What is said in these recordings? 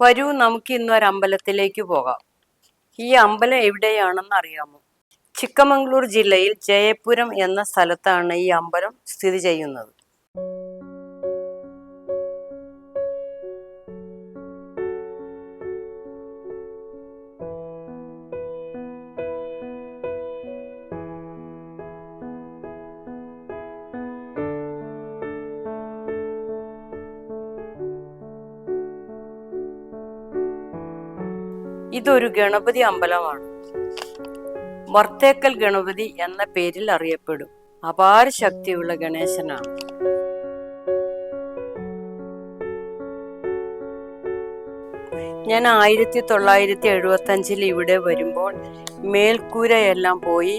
വരൂ, നമുക്ക് ഇന്നൊരു അമ്പലത്തിലേക്ക് പോകാം. ഈ അമ്പലം എവിടെയാണെന്ന് അറിയാമോ? ചിക്കമംഗ്ലൂർ ജില്ലയിൽ ജയപുരം എന്ന സ്ഥലത്താണ് ഈ അമ്പലം സ്ഥിതി ചെയ്യുന്നത്. ഇതൊരു ഗണപതി അമ്പലമാണ്. വർത്തേക്കൽ ഗണപതി എന്ന പേരിൽ അറിയപ്പെടും. അപാര ശക്തിയുള്ള ഗണേശനാണ്. ഞാൻ 1975 ഇവിടെ വരുമ്പോൾ മേൽക്കൂരയെല്ലാം പോയി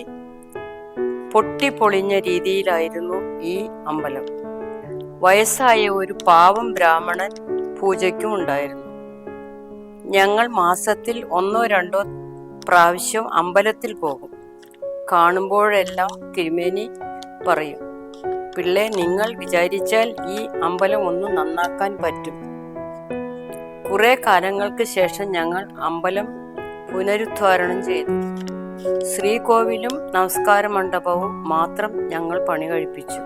പൊട്ടിപ്പൊളിഞ്ഞ രീതിയിലായിരുന്നു ഈ അമ്പലം. വയസ്സായ ഒരു പാവം ബ്രാഹ്മണൻ പൂജയ്ക്കും ഉണ്ടായിരുന്നു. ഞങ്ങൾ മാസത്തിൽ 1-2 പ്രാവശ്യം അമ്പലത്തിൽ പോകും. കാണുമ്പോഴെല്ലാം തിരുമേനി പറയും, പിള്ളേ, നിങ്ങൾ വിചാരിച്ചാൽ ഈ അമ്പലം ഒന്ന് നന്നാക്കാൻ പറ്റും. കുറെ കാലങ്ങൾക്ക് ശേഷം ഞങ്ങൾ അമ്പലം പുനരുദ്ധാരണം ചെയ്തു. ശ്രീകോവിലും നമസ്കാര മണ്ഡപവും മാത്രം ഞങ്ങൾ പണി കഴിപ്പിച്ചു.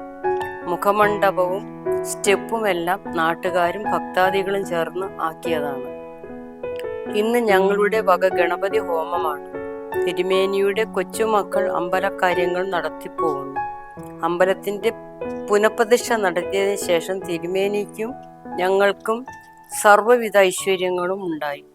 മുഖമണ്ഡപവും സ്റ്റെപ്പുമെല്ലാം നാട്ടുകാരും ഭക്താദികളും ചേർന്ന് ആക്കിയതാണ്. ഇന്ന് ഞങ്ങളുടെ വക ഗണപതി ഹോമമാണ്. തിരുമേനിയുടെ കൊച്ചുമക്കൾ അമ്പലക്കാര്യങ്ങൾ നടത്തിപ്പോകുന്നു. അമ്പലത്തിന്റെ പുനഃപ്രതിഷ്ഠ നടത്തിയതിനു ശേഷം തിരുമേനിക്കും ഞങ്ങൾക്കും സർവ്വവിധ ഐശ്വര്യങ്ങളും ഉണ്ടായി.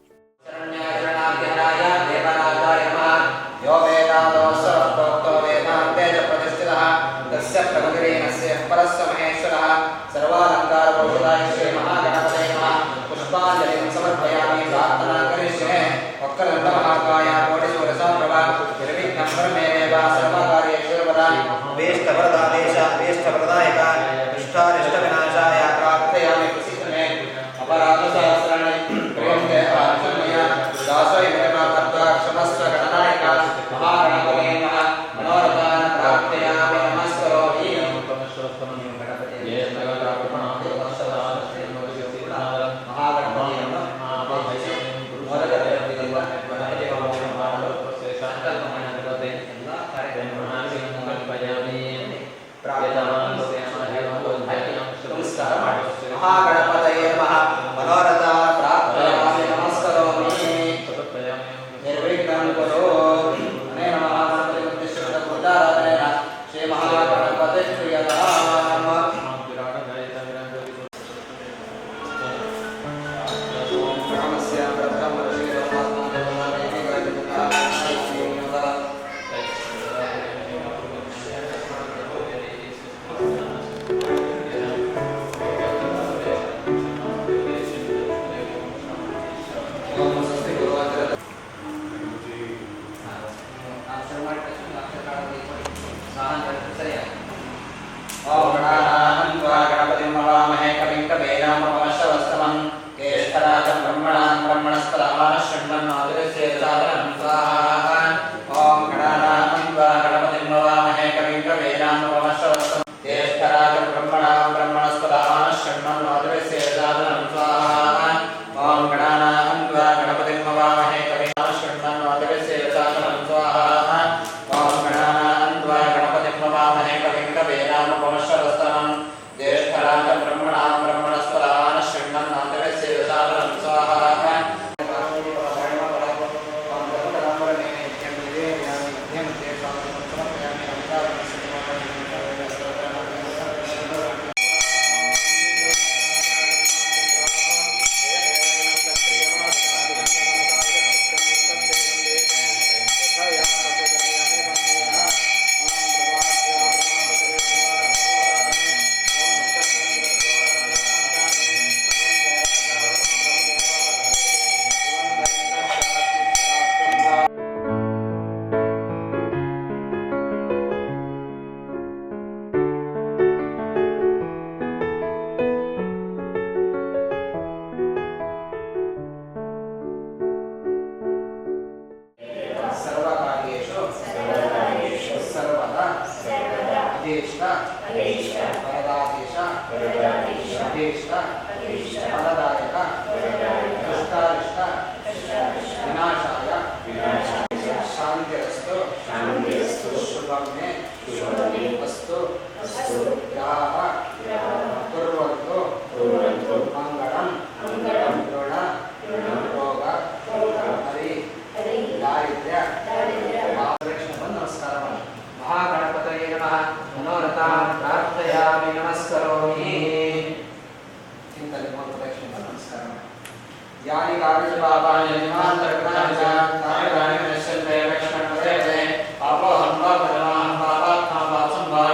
यानि कानि पापानि निमान्तरकृतानि च तानि तानि नश्यन्ते लक्ष्मणवदेवते पापोऽहं वा परमाहं पापात्मा पापं वा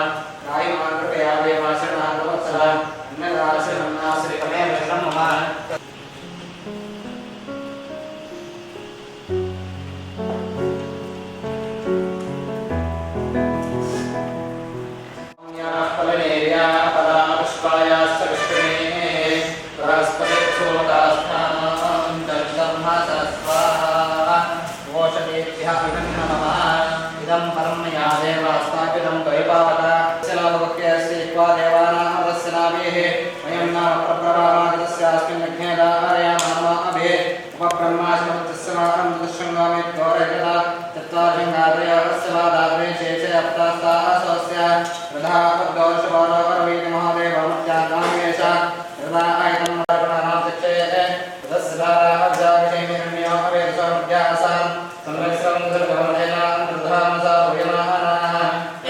रायिमां कृपया देवाशरणागवत्सला अन्नदाशरणं नाश्रितमेव शरणं मम इदं परं मया देव स्थापितं द्वैपावता शिलाभक्त्यस्यैत्वा देवानामस्य नाभिः वयं नाम प्रप्रभावादितस्यास्मिन् अग्नेदारयामाभिः उपब्रह्माश्रमस्य माहं दृश्यङ्गामि द्वारयता चत्वारिङ्गाद्रयस्य वा दाद्रे शेषे अप्तास्ताः स्वस्य रथापद्दोषवारोपरवीति महादेवमत्यागामेश हृदायतं वर्पणानां चक्षेः तस्य धाराः जाविषेमिरण्यो अवेदसमध्यासः संरक्षणं दुर्गमनेन प्रधानसा भुजनाः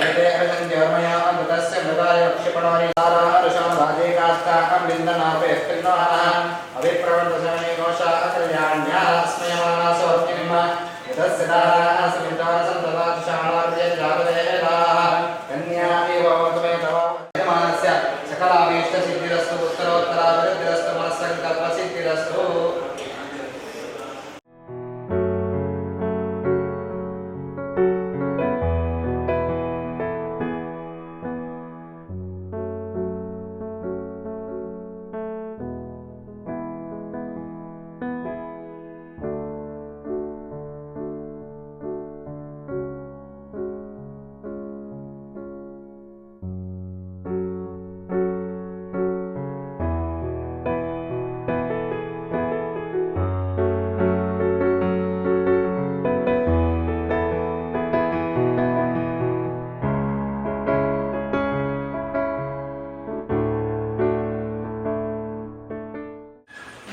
एते अर्जन्योर्मया अमृतस्य मृगाय क्षिपणानि साराः ऋषां राजेकास्ताः बिन्दनापेस्तिन्नाः अभिप्रवन्तसमये दोषाः कल्याण्याः स्मयमानाः स्वप्निम यतस्य दाराः समिताः सन्तताशाणार्यजागदेदाः कन्या एव भवतु तव यजमानस्य सकलाभीष्टसिद्धिरस्तु उत्तरोत्तराभिवृद्धिरस्तु मनस्सङ्कल्पसिद्धिरस्तु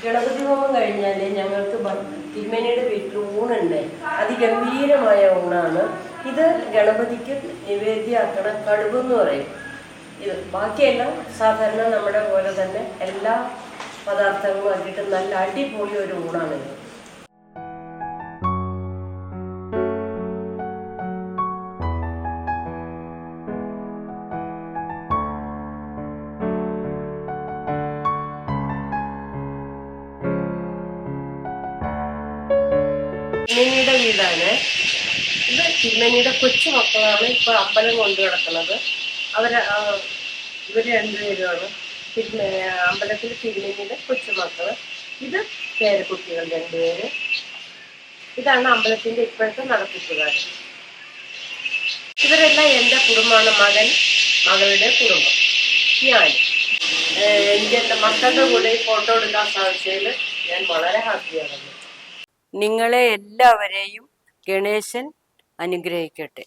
ഗണപതി ഹോമം കഴിഞ്ഞാൽ ഞങ്ങൾക്ക് തിരുമേനിയുടെ വീട്ടിൽ ഊണുണ്ട്. അതിഗംഭീരമായ ഊണാണ്. ഇത് ഗണപതിക്ക് നിവേദ്യമാക്കണ കടുവെന്ന് പറയും. ഇത് ബാക്കിയെല്ലാം സാധാരണ നമ്മുടെ പോലെ തന്നെ എല്ലാ പദാർത്ഥങ്ങളും ആക്കിയിട്ട് നല്ല അടിപൊളി ഒരു ഊണാണിത്. തിരുമേനിയുടെ വീടാണ് ഇത്. തിരുമേനിയുടെ കൊച്ചു മക്കളാണ് ഇപ്പൊ അമ്പലം കൊണ്ടു കിടക്കുന്നത്. ഇവര് രണ്ടുപേരുമാണ് അമ്പലത്തിൽ തിരുമേനിയുടെ കൊച്ചുമക്കള്. ഇത് പേരക്കുട്ടികൾ രണ്ടുപേര്. ഇതാണ് അമ്പലത്തിന്റെ ഇപ്പോഴത്തെ നടത്തിപ്പുകാർ. ഇവരെല്ലാം എൻ്റെ കുടുംബമാണ്. മകളുടെ കുടുംബം. ഞാൻ എനിക്ക് എൻ്റെ മക്കളുടെ കൂടെ ഫോട്ടോ എടുക്കാൻ സാധിച്ചതിൽ ഞാൻ വളരെ ഹാപ്പിയാണ്. നിങ്ങളെ എല്ലാവരെയും ഗണേശൻ അനുഗ്രഹിക്കട്ടെ.